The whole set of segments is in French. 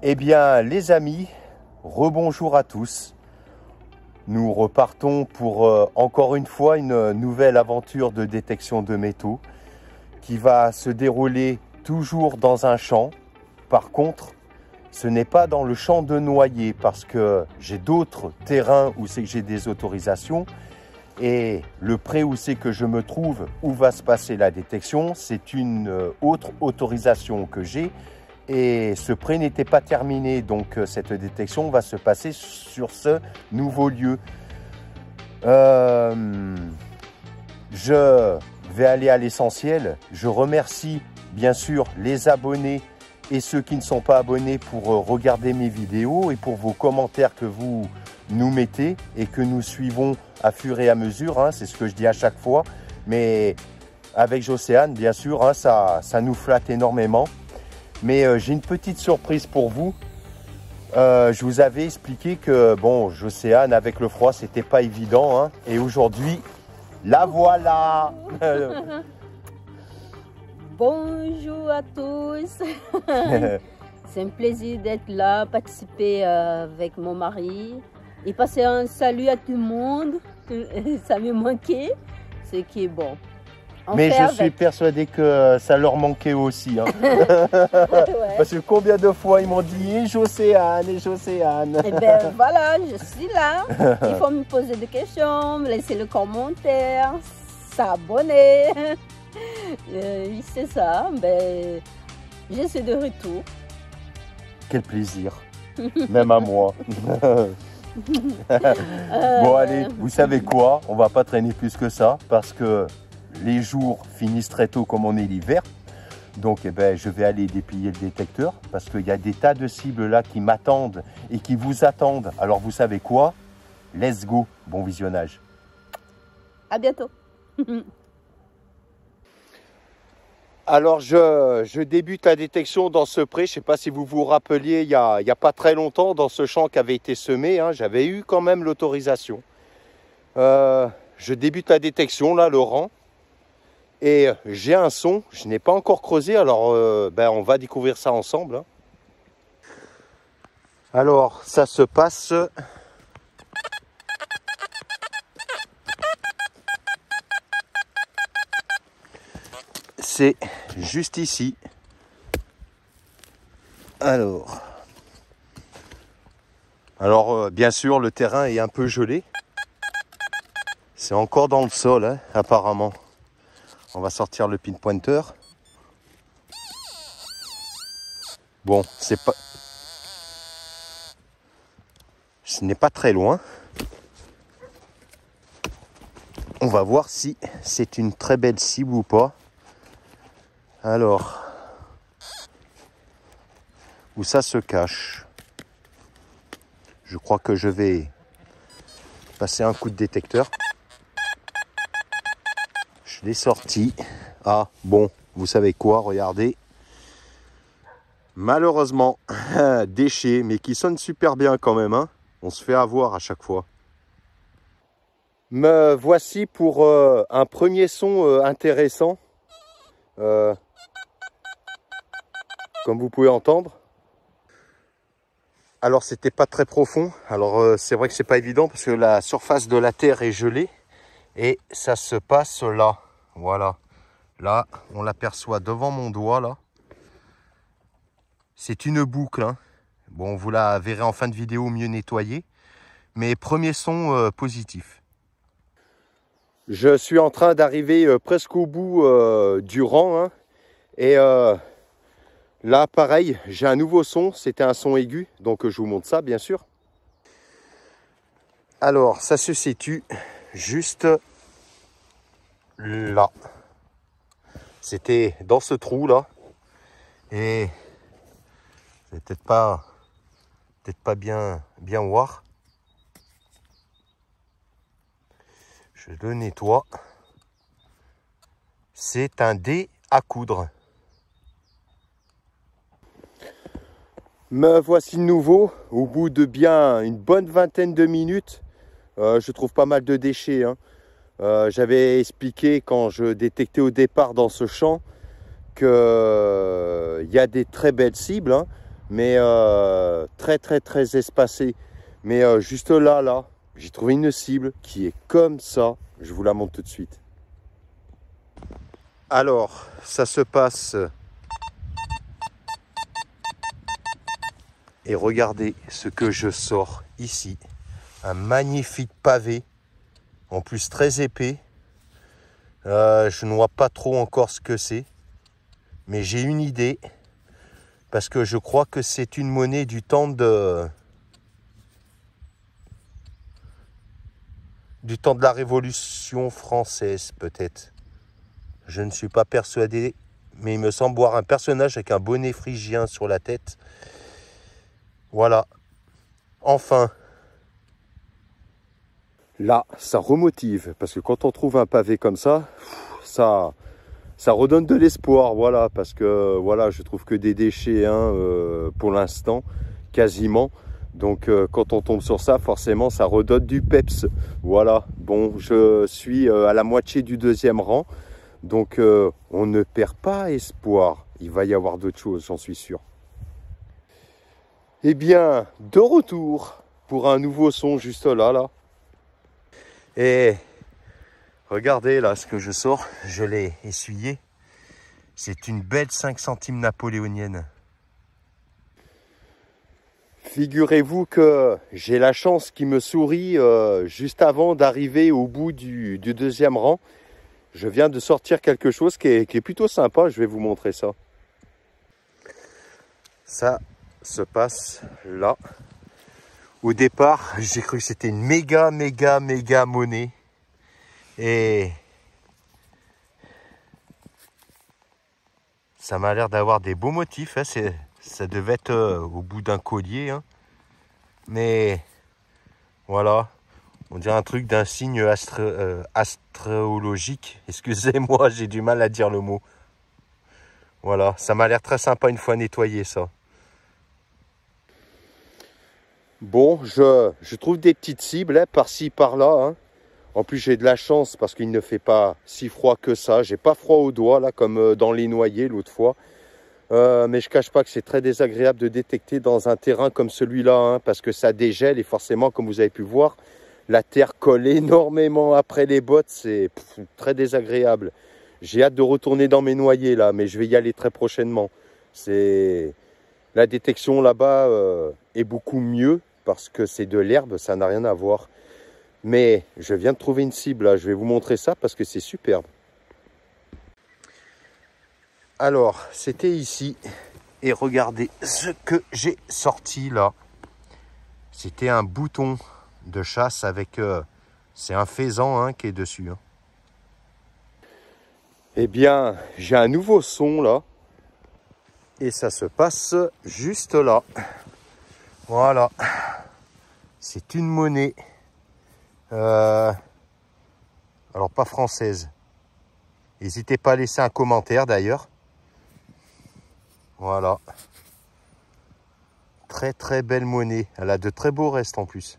Eh bien, les amis, rebonjour à tous. Nous repartons pour encore une fois une nouvelle aventure de détection de métaux qui va se dérouler toujours dans un champ. Par contre, ce n'est pas dans le champ de Noyer parce que j'ai d'autres terrains où c'est que j'ai des autorisations. Et le pré où c'est que je me trouve, où va se passer la détection, c'est une autre autorisation que j'ai. Et ce pré n'était pas terminé, donc cette détection va se passer sur ce nouveau lieu. Je vais aller à l'essentiel. Je remercie bien sûr les abonnés et ceux qui ne sont pas abonnés pour regarder mes vidéos et pour vos commentaires que vous nous mettez et que nous suivons à fur et à mesure, hein, c'est ce que je dis à chaque fois. Mais avec Jocéane, bien sûr, hein, ça nous flatte énormément. Mais j'ai une petite surprise pour vous. Je vous avais expliqué que, bon, Jocéane, avec le froid, c'était pas évident. Hein, et aujourd'hui, la voilà. Bonjour à tous. C'est un plaisir d'être là, participer avec mon mari et passer un salut à tout le monde. Ça me manquait, ce qui est bon. Mais je suis persuadé que ça leur manquait aussi. Hein. Ouais. Parce que combien de fois ils m'ont dit Jocéane et Jocéane. Et bien voilà, je suis là. Il faut me poser des questions, me laisser le commentaire, s'abonner. C'est ça. Ben, je suis de retour. Quel plaisir. Même à moi. Bon allez, vous savez quoi? On va pas traîner plus que ça parce que les jours finissent très tôt comme on est l'hiver. Donc eh ben, je vais aller déplier le détecteur parce qu'il y a des tas de cibles là qui m'attendent et qui vous attendent. Alors vous savez quoi? Let's go, bon visionnage. À bientôt. Alors je débute la détection dans ce pré. Je ne sais pas si vous vous rappeliez, il y a pas très longtemps, dans ce champ qui avait été semé, hein, j'avais eu quand même l'autorisation. Je débute la détection, là, le rang. Et j'ai un son, je n'ai pas encore creusé, alors ben, on va découvrir ça ensemble. Hein. Alors, ça se passe... C'est juste ici. Alors bien sûr, le terrain est un peu gelé. C'est encore dans le sol, hein, apparemment. On va sortir le pinpointer. Bon, c'est pas... Ce n'est pas très loin. On va voir si c'est une très belle cible ou pas. Alors, où ça se cache? Je crois que je vais passer un coup de détecteur. Je l'ai sorti. Ah, bon, vous savez quoi, regardez. Malheureusement, déchet, mais qui sonne super bien quand même. Hein. On se fait avoir à chaque fois. Me voici pour un premier son intéressant. Comme vous pouvez entendre. Alors c'était pas très profond. Alors c'est vrai que c'est pas évident parce que la surface de la terre est gelée. Et ça se passe là. Voilà. Là, on l'aperçoit devant mon doigt là. C'est une boucle. Hein. Bon, vous la verrez en fin de vidéo mieux nettoyée. Mais premier son positif. Je suis en train d'arriver presque au bout du rang. Hein. Et là, pareil, j'ai un nouveau son. C'était un son aigu. Donc, je vous montre ça, bien sûr. Alors, ça se situe juste là. C'était dans ce trou là. Et c'est peut-être pas bien voir. Je le nettoie. C'est un dé à coudre. Me voici de nouveau, au bout de bien une bonne vingtaine de minutes. Je trouve pas mal de déchets. Hein. J'avais expliqué quand je détectais au départ dans ce champ qu'il y a des très belles cibles. Hein. mais très très très espacé. Mais juste là, j'ai trouvé une cible qui est comme ça. Je vous la montre tout de suite. Alors, ça se passe. Et regardez ce que je sors ici. Un magnifique pavé, en plus très épais. Je ne vois pas trop encore ce que c'est, mais j'ai une idée, parce que je crois que c'est une monnaie du temps de la Révolution française, peut-être. Je ne suis pas persuadé, mais il me semble voir un personnage avec un bonnet phrygien sur la tête. Voilà. Enfin. Là, ça remotive, parce que quand on trouve un pavé comme ça redonne de l'espoir, voilà, parce que voilà, je trouve que des déchets, hein, pour l'instant, quasiment. Donc quand on tombe sur ça, forcément, ça redonne du peps. Voilà, bon, je suis à la moitié du 2e rang, donc on ne perd pas espoir. Il va y avoir d'autres choses, j'en suis sûr. Eh bien, de retour pour un nouveau son juste là. Et regardez là ce que je sors, je l'ai essuyé. C'est une belle 5 centimes napoléonienne. Figurez-vous que j'ai la chance qui me sourit juste avant d'arriver au bout du 2e rang. Je viens de sortir quelque chose qui est plutôt sympa, je vais vous montrer ça. Ça se passe là. Au départ, j'ai cru que c'était une méga monnaie. Et ça m'a l'air d'avoir des beaux motifs. Hein. Ça devait être au bout d'un collier. Hein. Mais voilà, on dirait un truc d'un signe astrologique. Excusez-moi, j'ai du mal à dire le mot. Voilà, ça m'a l'air très sympa une fois nettoyé ça. Bon, je trouve des petites cibles hein, par-ci, par-là. Hein. En plus, j'ai de la chance parce qu'il ne fait pas si froid que ça. J'ai pas froid aux doigts, là, comme dans les noyers l'autre fois. Mais je ne cache pas que c'est très désagréable de détecter dans un terrain comme celui-là, hein, parce que ça dégèle et forcément, comme vous avez pu voir, la terre colle énormément après les bottes. C'est très désagréable. J'ai hâte de retourner dans mes noyers, là, mais je vais y aller très prochainement. La détection là-bas est beaucoup mieux parce que c'est de l'herbe, ça n'a rien à voir. Mais je viens de trouver une cible, là. Je vais vous montrer ça parce que c'est superbe. Alors, c'était ici. Et regardez ce que j'ai sorti là. C'était un bouton de chasse avec... c'est un faisan hein, qui est dessus. Hein. Eh bien, j'ai un nouveau son là. Et ça se passe juste là. Voilà. C'est une monnaie. Alors pas française. N'hésitez pas à laisser un commentaire d'ailleurs. Voilà. Très très belle monnaie. Elle a de très beaux restes en plus.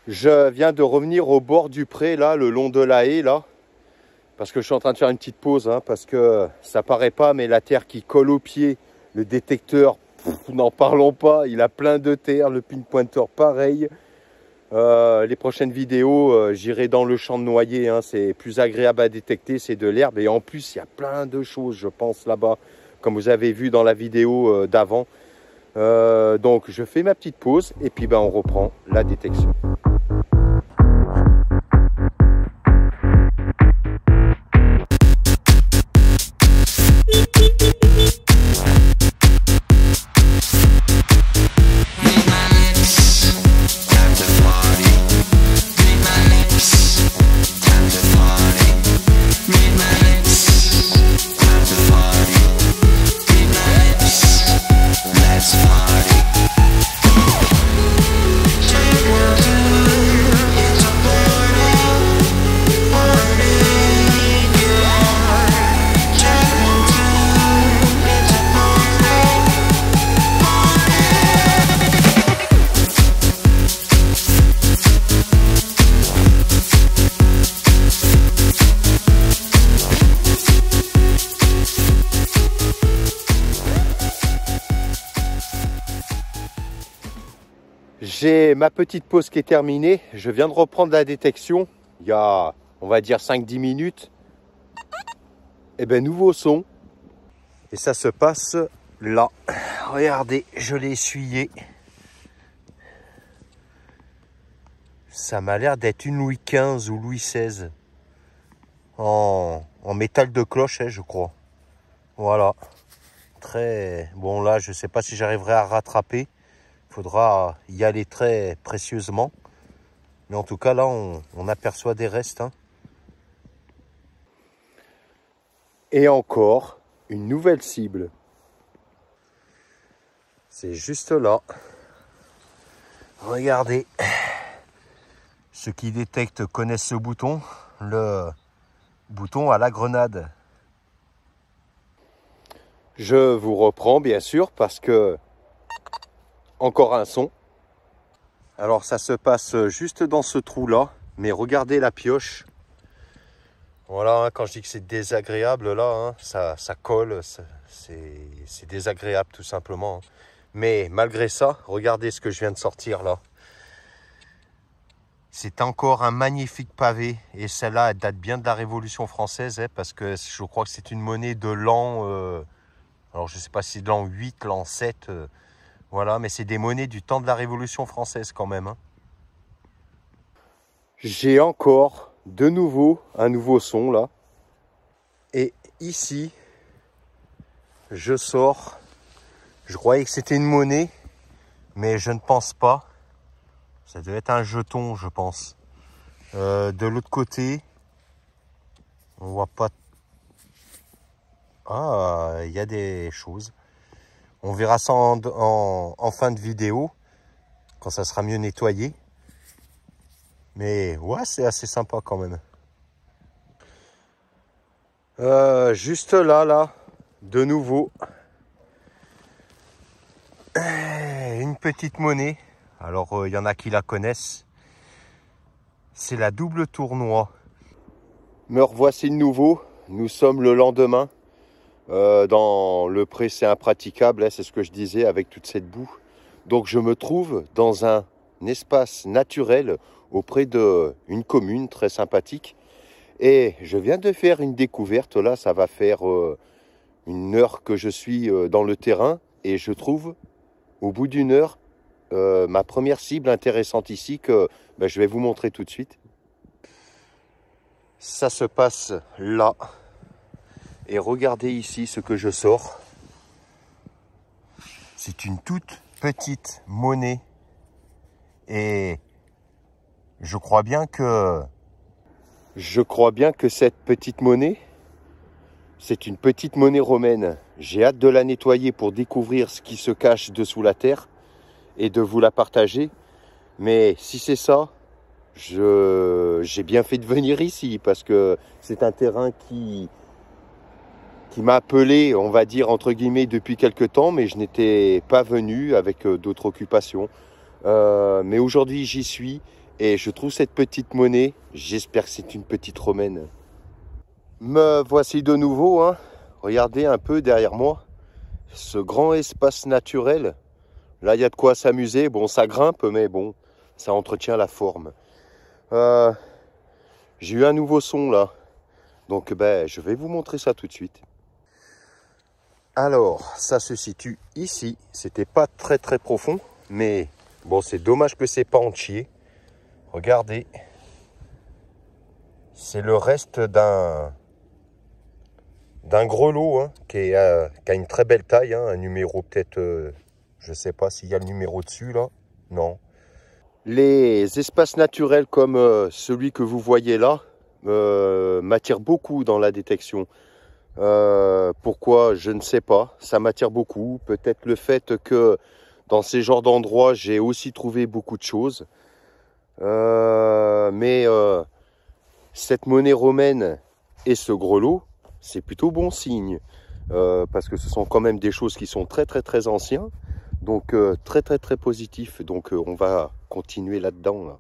Je viens de revenir au bord du pré là, le long de la haie là. Parce que je suis en train de faire une petite pause, hein, parce que ça paraît pas, mais la terre qui colle aux pieds, le détecteur, n'en parlons pas, il a plein de terre, le pinpointer pareil. Les prochaines vidéos, j'irai dans le champ de noyer, hein, c'est plus agréable à détecter, c'est de l'herbe. Et en plus, il y a plein de choses, je pense, là-bas, comme vous avez vu dans la vidéo d'avant. Donc, je fais ma petite pause et puis ben, on reprend la détection. Let's party. J'ai ma petite pause qui est terminée. Je viens de reprendre la détection il y a, on va dire, 5-10 minutes. Et bien, nouveau son. Et ça se passe là. Regardez, je l'ai essuyé. Ça m'a l'air d'être une Louis XV ou Louis XVI. En métal de cloche, je crois. Voilà. Très bon, là, je ne sais pas si j'arriverai à rattraper. Il faudra y aller très précieusement. Mais en tout cas, là, on aperçoit des restes. Hein. Et encore, une nouvelle cible. C'est juste là. Regardez. Ceux qui détectent connaissent ce bouton. Le bouton à la grenade. Je vous reprends, bien sûr, parce que... Encore un son. Alors ça se passe juste dans ce trou là, mais regardez la pioche. Voilà, hein, quand je dis que c'est désagréable là, hein, ça colle, c'est désagréable tout simplement. Hein. Mais malgré ça, regardez ce que je viens de sortir là. C'est encore un magnifique pavé et celle-là elle date bien de la Révolution française, hein, parce que je crois que c'est une monnaie de l'an, alors je ne sais pas si c'est de l'an 8, l'an 7, voilà, mais c'est des monnaies du temps de la Révolution française quand même. Hein. J'ai encore de nouveau un nouveau son là. Et ici, je sors. Je croyais que c'était une monnaie, mais je ne pense pas. Ça devait être un jeton, je pense. De l'autre côté, on voit pas. Ah, il y a des choses. On verra ça en fin de vidéo, quand ça sera mieux nettoyé. Mais ouais, c'est assez sympa quand même. Juste là, de nouveau. Une petite monnaie. Alors, il y en a qui la connaissent. C'est la double tournois. Me revoici de nouveau. Nous sommes le lendemain. Dans le pré, c'est impraticable, hein, c'est ce que je disais avec toute cette boue. Donc je me trouve dans un espace naturel auprès d'une commune très sympathique. Et je viens de faire une découverte, là ça va faire une heure que je suis dans le terrain. Et je trouve au bout d'une heure ma première cible intéressante ici que je vais vous montrer tout de suite. Ça se passe là. Et regardez ici ce que je sors. C'est une toute petite monnaie. Et je crois bien que cette petite monnaie, c'est une petite monnaie romaine. J'ai hâte de la nettoyer pour découvrir ce qui se cache dessous la terre et de vous la partager. Mais si c'est ça, j'ai bien fait de venir ici parce que c'est un terrain qui m'a appelé, on va dire, entre guillemets, depuis quelque temps, mais je n'étais pas venu avec d'autres occupations. Mais aujourd'hui, j'y suis et je trouve cette petite monnaie. J'espère que c'est une petite romaine. Me voici de nouveau. Hein. Regardez un peu derrière moi. Ce grand espace naturel. Là, il y a de quoi s'amuser. Bon, ça grimpe, mais bon, ça entretient la forme. J'ai eu un nouveau son là. Donc, je vais vous montrer ça tout de suite. Alors, ça se situe ici. C'était pas très très profond, mais bon, c'est dommage que c'est pas entier. Regardez, c'est le reste d'un grelot hein, qui a une très belle taille, hein, un numéro peut-être, je sais pas s'il y a le numéro dessus là, non. Les espaces naturels comme celui que vous voyez là m'attirent beaucoup dans la détection. Pourquoi, je ne sais pas, ça m'attire beaucoup. Peut-être le fait que dans ces genres d'endroits, j'ai aussi trouvé beaucoup de choses. Mais cette monnaie romaine et ce grelot, c'est plutôt bon signe. Parce que ce sont quand même des choses qui sont très très très anciens. Donc très très très positif. Donc on va continuer là-dedans. Là.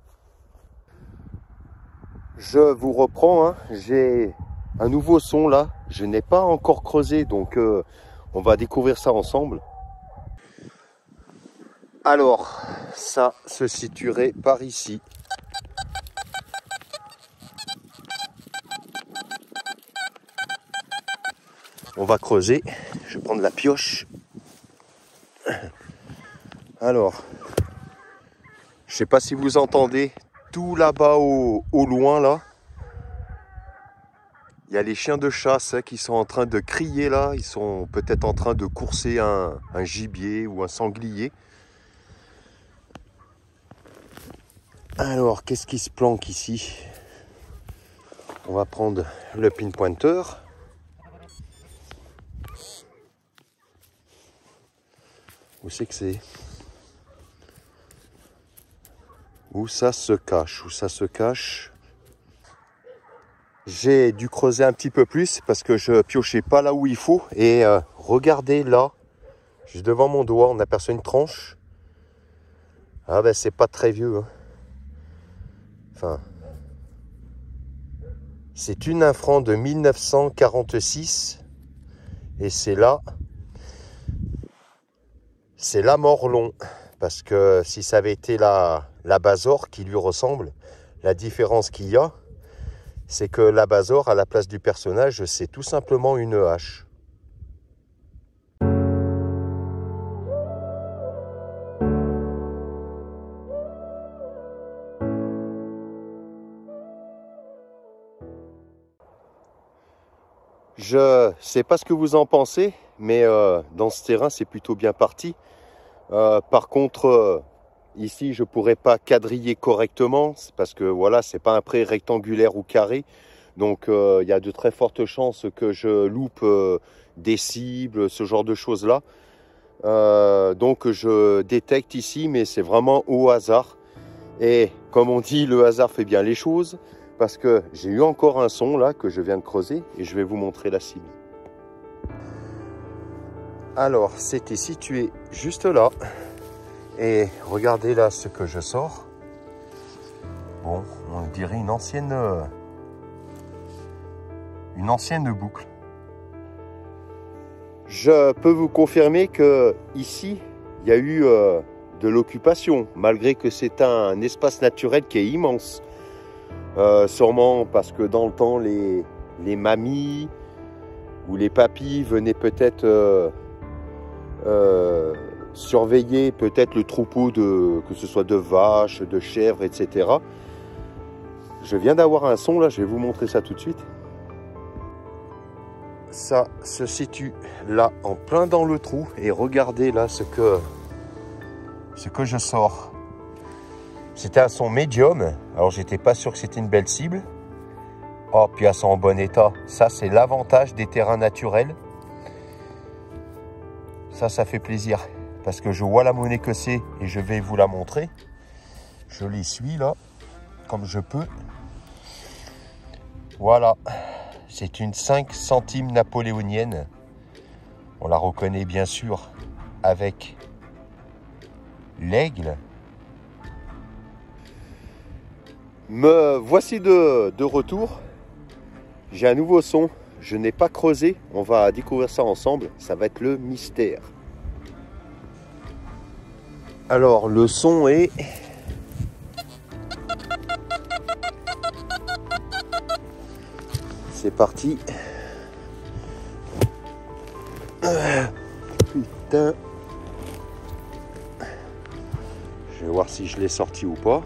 Je vous reprends, hein. J'ai un nouveau son là. Je n'ai pas encore creusé, donc on va découvrir ça ensemble. Alors, ça se situerait par ici. On va creuser. Je vais prendre la pioche. Alors, je ne sais pas si vous entendez tout là-bas au loin là. Il y a les chiens de chasse qui sont en train de crier là. Ils sont peut-être en train de courser un gibier ou un sanglier. Alors, qu'est-ce qui se planque ici? On va prendre le pinpointer. Où c'est que c'est? Où ça se cache? Où ça se cache? J'ai dû creuser un petit peu plus parce que je piochais pas là où il faut. Et regardez là, juste devant mon doigt, on aperçoit une tranche. Ah ben c'est pas très vieux. Hein. Enfin, c'est une infran de 1946 et c'est là Morlon, parce que si ça avait été la Bazor qui lui ressemble, la différence qu'il y a, c'est que la Bazor, à la place du personnage, c'est tout simplement une hache. Je sais pas ce que vous en pensez, mais dans ce terrain, c'est plutôt bien parti. Par contre, ici, je pourrais pas quadriller correctement parce que voilà, c'est pas un pré rectangulaire ou carré. Donc, il y a de très fortes chances que je loupe des cibles, ce genre de choses-là. Donc, je détecte ici, mais c'est vraiment au hasard. Et comme on dit, le hasard fait bien les choses. Parce que j'ai eu encore un son là que je viens de creuser et je vais vous montrer la cible. Alors, c'était situé juste là. Et regardez là ce que je sors. Bon, on dirait une ancienne boucle. Je peux vous confirmer que ici, il y a eu de l'occupation, malgré que c'est un espace naturel qui est immense. Sûrement parce que dans le temps, les mamies ou les papis venaient peut-être surveiller peut-être le troupeau que ce soit de vaches, de chèvres, etc. Je viens d'avoir un son là, je vais vous montrer ça tout de suite. Ça se situe là, en plein dans le trou, et regardez là ce que je sors. C'était un son médium, alors j'étais pas sûr que c'était une belle cible. Oh, puis elles sont en bon état. Ça, c'est l'avantage des terrains naturels. Ça fait plaisir, parce que je vois la monnaie que c'est, et je vais vous la montrer. Je les suis là, comme je peux. Voilà, c'est une 5 centimes napoléonienne. On la reconnaît bien sûr avec l'aigle. Me voici de retour. J'ai un nouveau son. Je n'ai pas creusé. On va découvrir ça ensemble. Ça va être le mystère. Alors, le son est... C'est parti. Putain. Je vais voir si je l'ai sorti ou pas.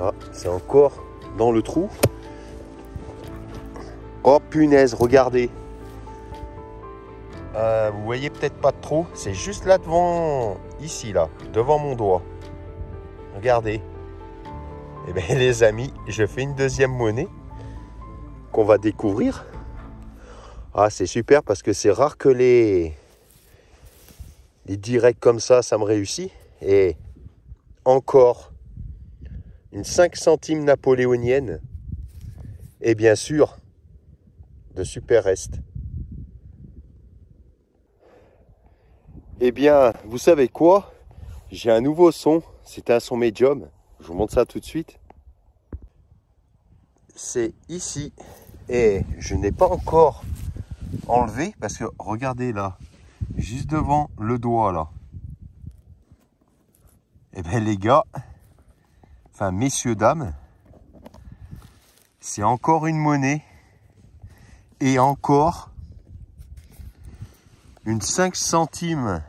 Ah, c'est encore dans le trou. Oh punaise, regardez. Vous voyez peut-être pas trop. C'est juste là devant, ici là, devant mon doigt. Regardez. Eh bien les amis, je fais une deuxième monnaie qu'on va découvrir. Ah, c'est super parce que c'est rare que les directs comme ça me réussit. Et encore une 5 centimes napoléonienne. Et bien sûr, de super reste. Eh bien, vous savez quoi? J'ai un nouveau son. C'est un son médium. Je vous montre ça tout de suite. C'est ici. Et je n'ai pas encore enlevé parce que regardez là, juste devant le doigt là. Eh bien les gars, enfin messieurs, dames, c'est encore une monnaie et encore une 5 centimes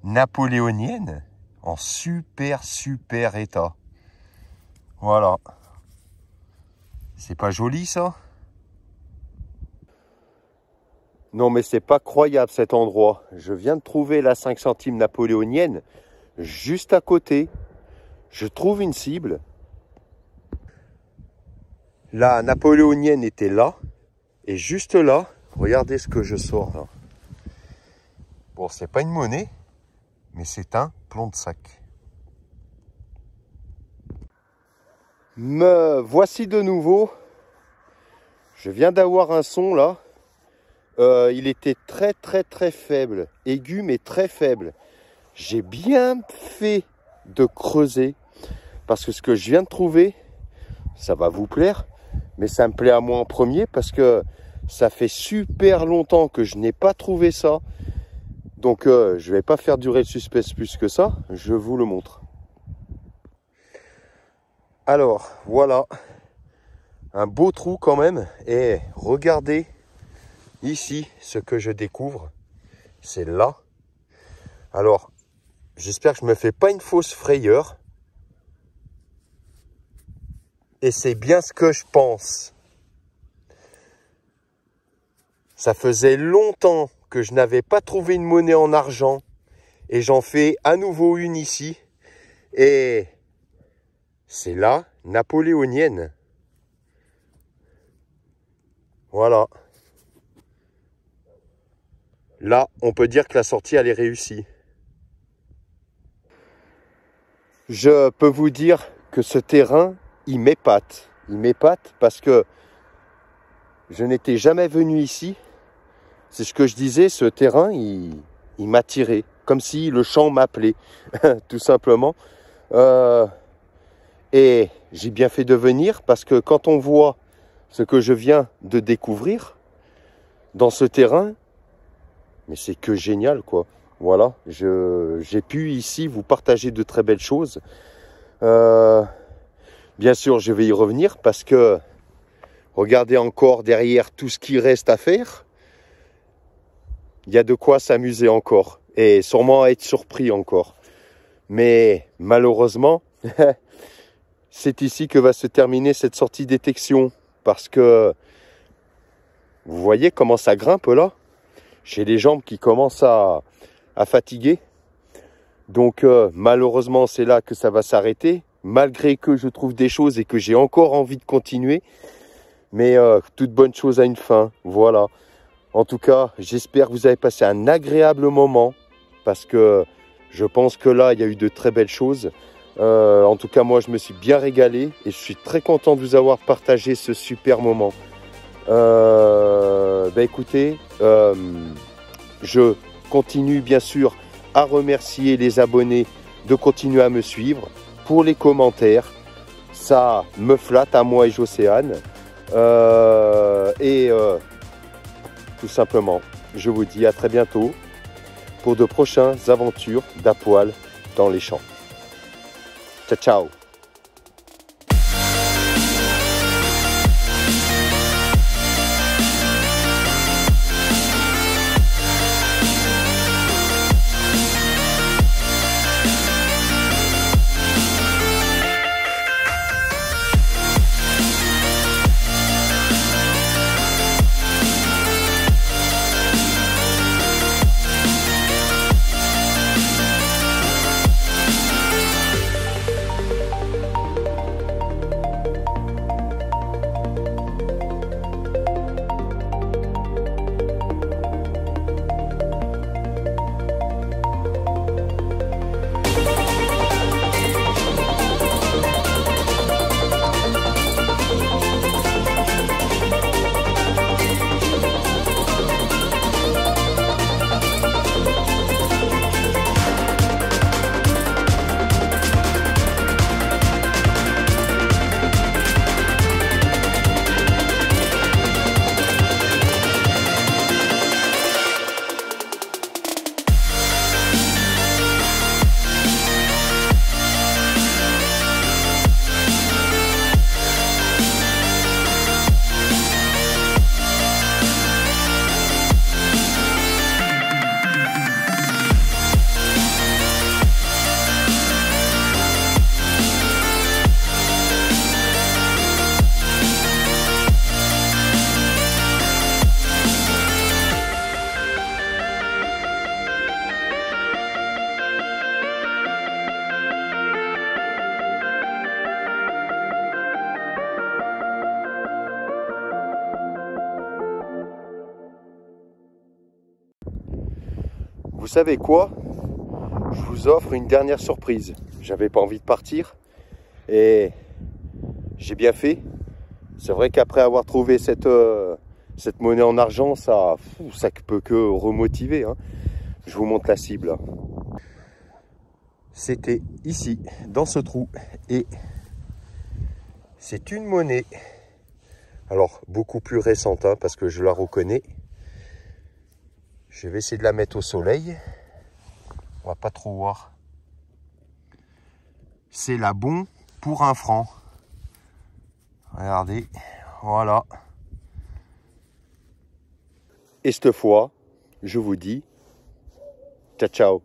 napoléonienne en super état. Voilà. C'est pas joli ça? Non mais c'est pas croyable cet endroit. Je viens de trouver la 5 centimes napoléonienne juste à côté. Je trouve une cible. La napoléonienne était là. Et juste là, regardez ce que je sors là. Bon, c'est pas une monnaie, mais c'est un plomb de sac. Me voici de nouveau. Je viens d'avoir un son là. Il était très faible. Aigu, mais très faible. J'ai bien fait de creuser. Parce que ce que je viens de trouver, ça va vous plaire. Mais ça me plaît à moi en premier parce que ça fait super longtemps que je n'ai pas trouvé ça. Donc je ne vais pas faire durer le suspense plus que ça. Je vous le montre. Alors voilà. Un beau trou quand même. Et regardez ici ce que je découvre. C'est là. Alors j'espère que je ne me fais pas une fausse frayeur. Et c'est bien ce que je pense. Ça faisait longtemps que je n'avais pas trouvé une monnaie en argent. Et j'en fais à nouveau une ici. Et c'est la napoléonienne. Voilà. Là, on peut dire que la sortie, elle est réussie. Je peux vous dire que ce terrain, il m'épate. Il m'épate parce que je n'étais jamais venu ici. C'est ce que je disais, ce terrain, il m'attirait. Comme si le champ m'appelait, tout simplement. Et j'ai bien fait de venir parce que quand on voit ce que je viens de découvrir dans ce terrain, mais c'est que génial, quoi. Voilà, j'ai pu ici vous partager de très belles choses. Bien sûr, je vais y revenir parce que regardez encore derrière tout ce qui reste à faire. Il y a de quoi s'amuser encore et sûrement être surpris encore. Mais malheureusement, c'est ici que va se terminer cette sortie détection. Parce que vous voyez comment ça grimpe là. J'ai les jambes qui commencent à fatiguer. Donc malheureusement, c'est là que ça va s'arrêter. Malgré que je trouve des choses et que j'ai encore envie de continuer. Mais toute bonne chose a une fin. Voilà. En tout cas, j'espère que vous avez passé un agréable moment. Parce que je pense que là, il y a eu de très belles choses. En tout cas, moi, je me suis bien régalé. Et je suis très content de vous avoir partagé ce super moment. Écoutez, je continue bien sûr à remercier les abonnés de continuer à me suivre. Pour les commentaires, ça me flatte à moi et Jocéane. Tout simplement, je vous dis à très bientôt pour de prochaines aventures d'Apoil dans les champs. Ciao, ciao! vous savez quoi? Je vous offre une dernière surprise. J'avais pas envie de partir et j'ai bien fait. C'est vrai qu'après avoir trouvé cette monnaie en argent, ça peut que remotiver, hein. Je vous montre la cible. C'était ici, dans ce trou, et c'est une monnaie. Alors, beaucoup plus récente, hein, parce que je la reconnais. Je vais essayer de la mettre au soleil. On va pas trop voir. C'est la Bon pour 1 franc. Regardez, voilà. Et cette fois, je vous dis, ciao ciao.